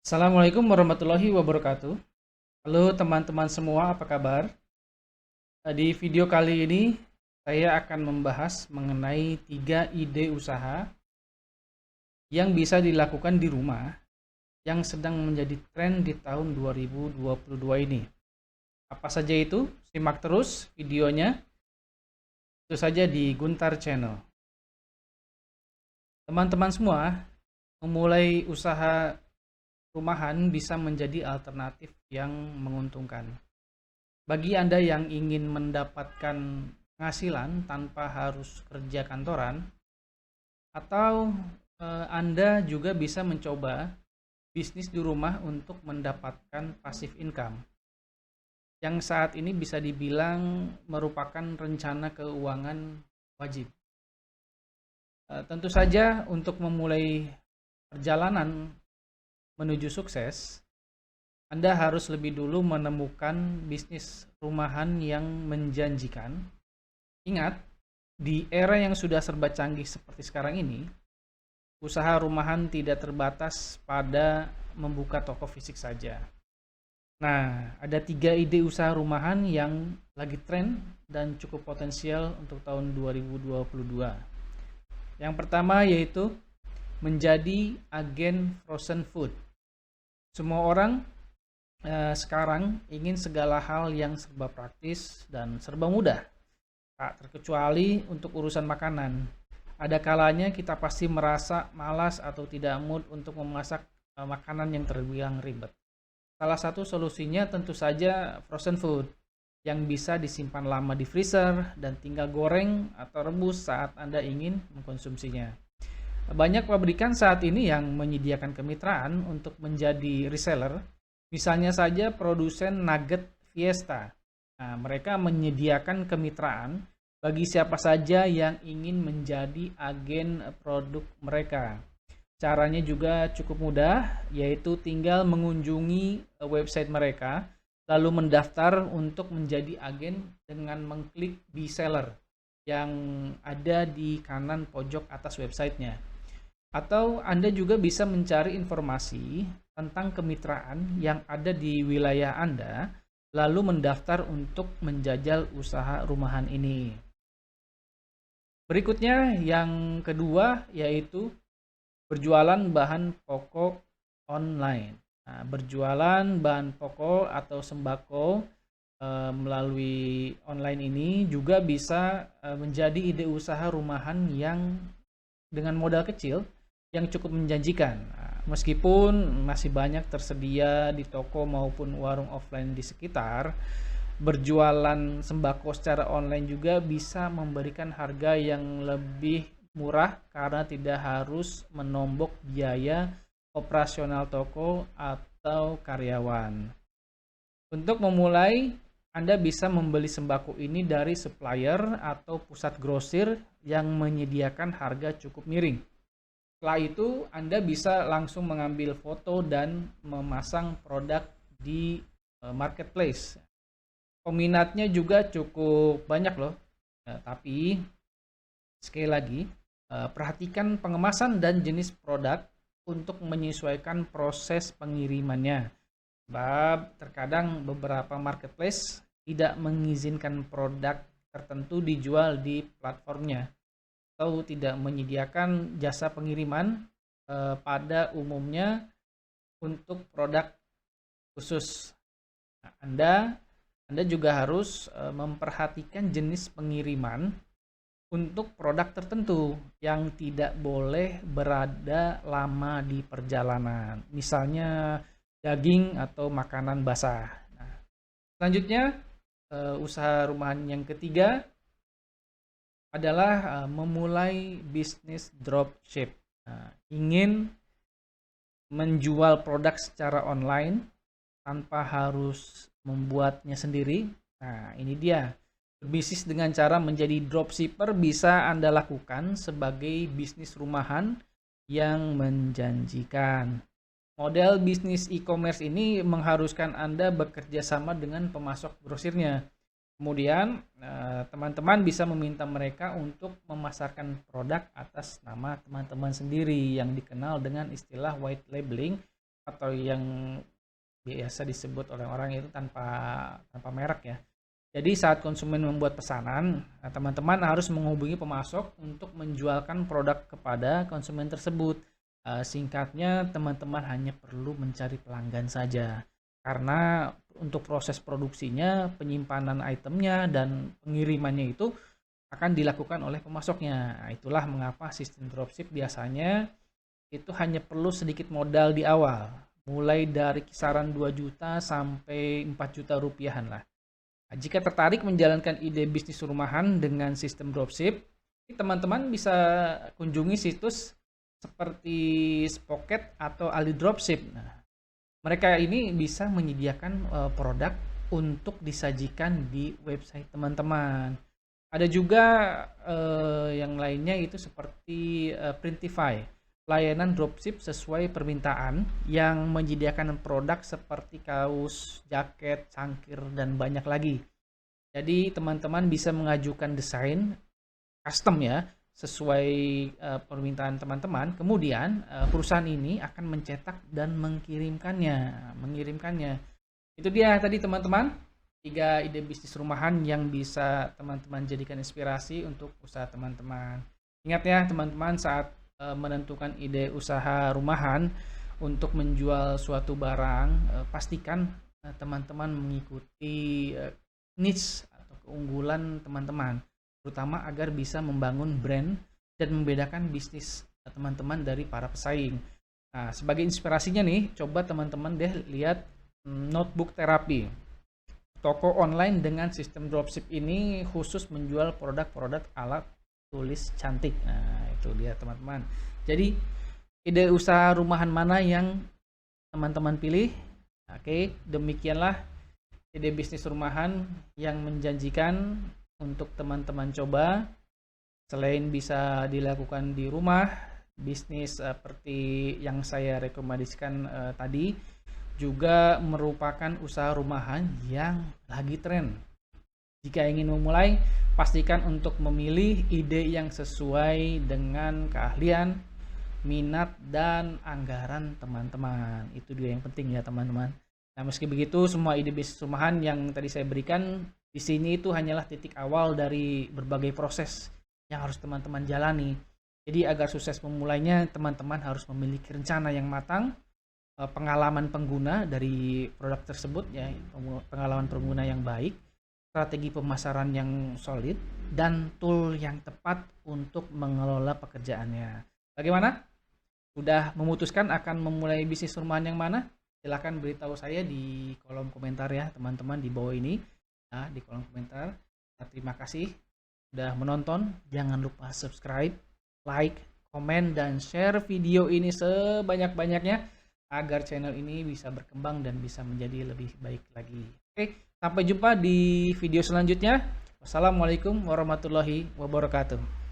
Assalamualaikum warahmatullahi wabarakatuh. Halo teman-teman semua, apa kabar? Di video kali ini saya akan membahas mengenai 3 ide usaha yang bisa dilakukan di rumah yang sedang menjadi tren di tahun 2022 ini. Apa saja itu? Simak terus videonya, itu saja di Guntar Channel. Teman-teman semua, memulai usaha rumahan bisa menjadi alternatif yang menguntungkan. Bagi Anda yang ingin mendapatkan penghasilan tanpa harus kerja kantoran, atau Anda juga bisa mencoba bisnis di rumah untuk mendapatkan passive income, yang saat ini bisa dibilang merupakan rencana keuangan wajib. Tentu saja untuk memulai perjalanan menuju sukses, Anda harus lebih dulu menemukan bisnis rumahan yang menjanjikan. Ingat, di era yang sudah serba canggih seperti sekarang ini, usaha rumahan tidak terbatas pada membuka toko fisik saja. Nah, ada 3 ide usaha rumahan yang lagi tren dan cukup potensial untuk tahun 2022. Yang pertama yaitu menjadi agen frozen food. Semua orang sekarang ingin segala hal yang serba praktis dan serba mudah, tak terkecuali untuk urusan makanan. Ada kalanya kita pasti merasa malas atau tidak mood untuk memasak makanan yang terbilang ribet. Salah satu solusinya tentu saja frozen food yang bisa disimpan lama di freezer dan tinggal goreng atau rebus saat Anda ingin mengkonsumsinya. Banyak pabrikan saat ini yang menyediakan kemitraan untuk menjadi reseller. Misalnya saja produsen nugget Fiesta. Nah, mereka menyediakan kemitraan bagi siapa saja yang ingin menjadi agen produk mereka. Caranya juga cukup mudah, yaitu tinggal mengunjungi website mereka, lalu mendaftar untuk menjadi agen dengan mengklik Be Seller yang ada di kanan pojok atas websitenya. Atau Anda juga bisa mencari informasi tentang kemitraan yang ada di wilayah Anda, lalu mendaftar untuk menjajal usaha rumahan ini. Berikutnya yang kedua yaitu berjualan bahan pokok online. Nah, berjualan bahan pokok atau sembako melalui online ini juga bisa menjadi ide usaha rumahan yang dengan modal kecil yang cukup menjanjikan. Nah, meskipun masih banyak tersedia di toko maupun warung offline di sekitar, berjualan sembako secara online juga bisa memberikan harga yang lebih murah karena tidak harus menombok biaya operasional toko atau karyawan. Untuk memulai, Anda bisa membeli sembako ini dari supplier atau pusat grosir yang menyediakan harga cukup miring. Setelah itu, Anda bisa langsung mengambil foto dan memasang produk di marketplace. Peminatnya juga cukup banyak loh. Tapi sekali lagi, perhatikan pengemasan dan jenis produk untuk menyesuaikan proses pengirimannya. Sebab terkadang beberapa marketplace tidak mengizinkan produk tertentu dijual di platformnya atau tidak menyediakan jasa pengiriman pada umumnya untuk produk khusus. Nah, Anda juga harus memperhatikan jenis pengiriman untuk produk tertentu yang tidak boleh berada lama di perjalanan. Misalnya daging atau makanan basah. Nah, selanjutnya usaha rumahan yang ketiga adalah memulai bisnis dropship. Nah, ingin menjual produk secara online tanpa harus membuatnya sendiri. Nah, ini dia. Berbisnis dengan cara menjadi dropshipper bisa Anda lakukan sebagai bisnis rumahan yang menjanjikan. Model bisnis e-commerce ini mengharuskan Anda bekerja sama dengan pemasok grosirnya. Kemudian teman-teman bisa meminta mereka untuk memasarkan produk atas nama teman-teman sendiri yang dikenal dengan istilah white labeling atau yang biasa disebut oleh orang itu tanpa merek ya. Jadi saat konsumen membuat pesanan, teman-teman harus menghubungi pemasok untuk menjualkan produk kepada konsumen tersebut. Singkatnya, teman-teman hanya perlu mencari pelanggan saja. Karena untuk proses produksinya, penyimpanan itemnya, dan pengirimannya itu akan dilakukan oleh pemasoknya. Nah, itulah mengapa sistem dropship biasanya itu hanya perlu sedikit modal di awal. Mulai dari kisaran 2 juta sampai 4 juta rupiahan lah. Nah, jika tertarik menjalankan ide bisnis rumahan dengan sistem dropship, teman-teman bisa kunjungi situs seperti Spoket atau Ali Dropship. Nah, mereka ini bisa menyediakan produk untuk disajikan di website teman-teman. Ada juga yang lainnya itu seperti Printify, layanan dropship sesuai permintaan yang menyediakan produk seperti kaos, jaket, cangkir, dan banyak lagi. Jadi teman-teman bisa mengajukan desain custom ya, sesuai permintaan teman-teman. Kemudian perusahaan ini akan mencetak dan mengirimkannya. Itu dia tadi teman-teman, 3 ide bisnis rumahan yang bisa teman-teman jadikan inspirasi untuk usaha teman-teman. Ingat ya teman-teman, saat menentukan ide usaha rumahan untuk menjual suatu barang, pastikan teman-teman mengikuti niche atau keunggulan teman-teman, terutama agar bisa membangun brand dan membedakan bisnis teman-teman dari para pesaing. Nah, sebagai inspirasinya nih, coba teman-teman deh lihat Notebook Therapy. Toko online dengan sistem dropship ini khusus menjual produk-produk alat tulis cantik. Nah, itu dia teman-teman. Jadi, ide usaha rumahan mana yang teman-teman pilih? Oke, demikianlah ide bisnis rumahan yang menjanjikan untuk teman-teman coba. Selain bisa dilakukan di rumah, bisnis seperti yang saya rekomendasikan tadi juga merupakan usaha rumahan yang lagi tren. Jika ingin memulai, pastikan untuk memilih ide yang sesuai dengan keahlian, minat, dan anggaran teman-teman. Itu dia yang penting ya teman-teman. Nah, meski begitu, semua ide bisnis rumahan yang tadi saya berikan di sini itu hanyalah titik awal dari berbagai proses yang harus teman-teman jalani. Jadi agar sukses memulainya, teman-teman harus memiliki rencana yang matang, pengalaman pengguna dari produk tersebut ya, pengalaman pengguna yang baik, strategi pemasaran yang solid, dan tool yang tepat untuk mengelola pekerjaannya. Bagaimana? Sudah memutuskan akan memulai bisnis rumahan yang mana? Silahkan beritahu saya di kolom komentar ya teman-teman di bawah ini. Nah, di kolom komentar. Nah, terima kasih sudah menonton. Jangan lupa subscribe, like, komen, dan share video ini sebanyak-banyaknya agar channel ini bisa berkembang dan bisa menjadi lebih baik lagi. Oke. Sampai jumpa di video selanjutnya. Wassalamualaikum warahmatullahi wabarakatuh.